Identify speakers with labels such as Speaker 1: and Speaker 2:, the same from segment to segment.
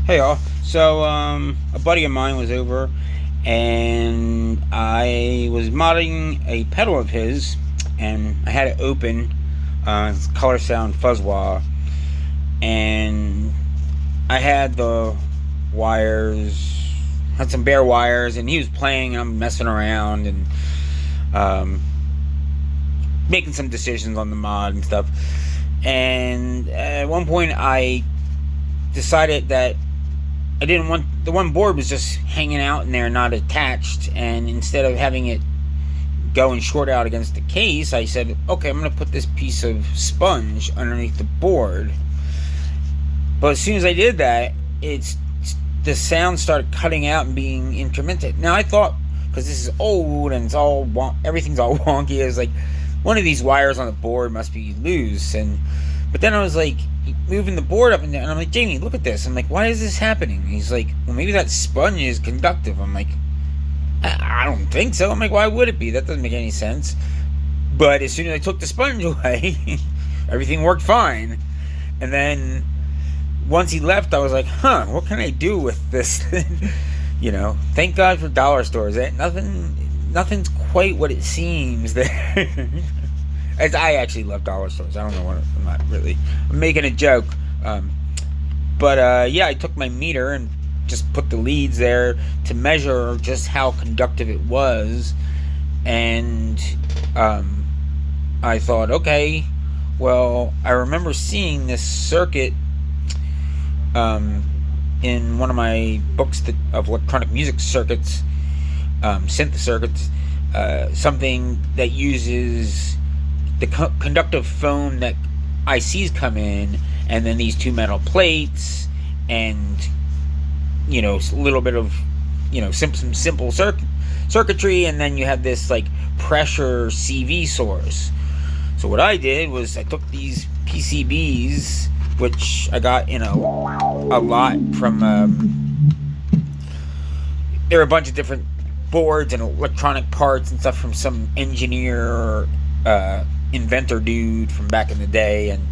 Speaker 1: Hey y'all. A buddy of mine was over and I was modding a pedal of his and I had it open. It's Color Sound Fuzzwah, and I had the wires, had some bare wires, and he was playing and I'm messing around and um, making some decisions on the mod and stuff. And at one point I decided that I didn't want the one board was just hanging out in there, not attached. And instead of having it go and short out against the case, I said, okay, I'm going to put this piece of sponge underneath the board. But as soon as I did that, the sound started cutting out and being intermittent. Now I thought, because this is old and everything's all wonky, I was like, one of these wires on the board must be loose. But then I was like, moving the board up and down, and I'm like, Jamie, look at this. I'm like, why is this happening? And he's like, well, maybe that sponge is conductive. I'm like, I don't think so. I'm like, why would it be? That doesn't make any sense. But as soon as I took the sponge away, everything worked fine. And then once he left, I was like, what can I do with this? Thank God for dollar stores. Nothing's quite what it seems there. I actually love dollar stores. I don't know what. I'm making a joke. Yeah, I took my meter and just put the leads there to measure just how conductive it was. And I thought, okay, well, I remember seeing this circuit in one of my books of electronic music circuits, synth circuits, something that uses the conductive foam that ICs come in, and then these two metal plates, and a little bit of some simple circuitry, and then you have this like pressure CV source. So what I did was I took these PCBs, which I got in a lot from there were a bunch of different boards and electronic parts and stuff from some engineer inventor dude from back in the day. And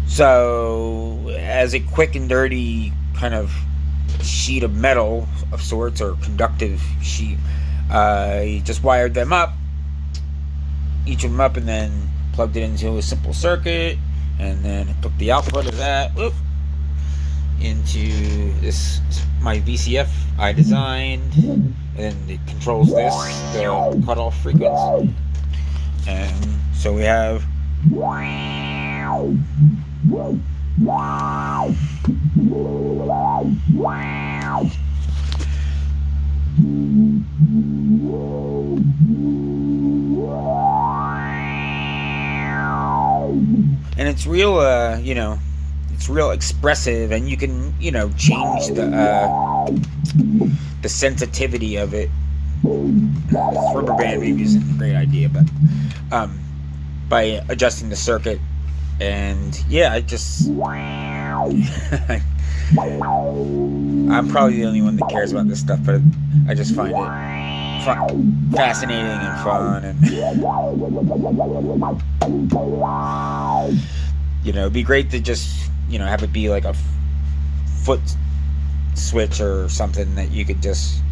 Speaker 1: so as a quick and dirty kind of sheet of metal of sorts, or conductive sheet, I just wired them up, each of them up, and then plugged it into a simple circuit, and then took the output of that into my VCF I designed, and it controls the cutoff frequency. And so we have and it's real it's real expressive, and you can change the sensitivity of it. This rubber band maybe isn't a great idea, but by adjusting the circuit. And yeah, I'm probably the only one that cares about this stuff, but I just find it fascinating and fun, and it'd be great to just have it be like a foot switch or something that you could just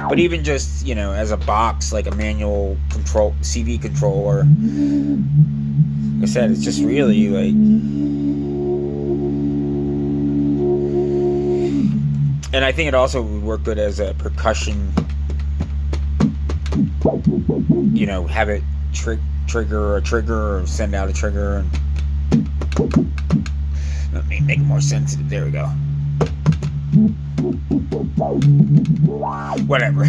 Speaker 1: but even just as a box, like a manual control CV controller, like I said, it's just really like, and I think it also would work good as a percussion, have it trigger a trigger, or send out a trigger, and let me make it more sensitive. There we go. Whatever.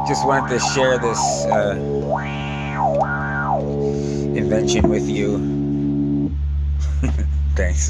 Speaker 1: Just wanted to share this invention with you. Thanks.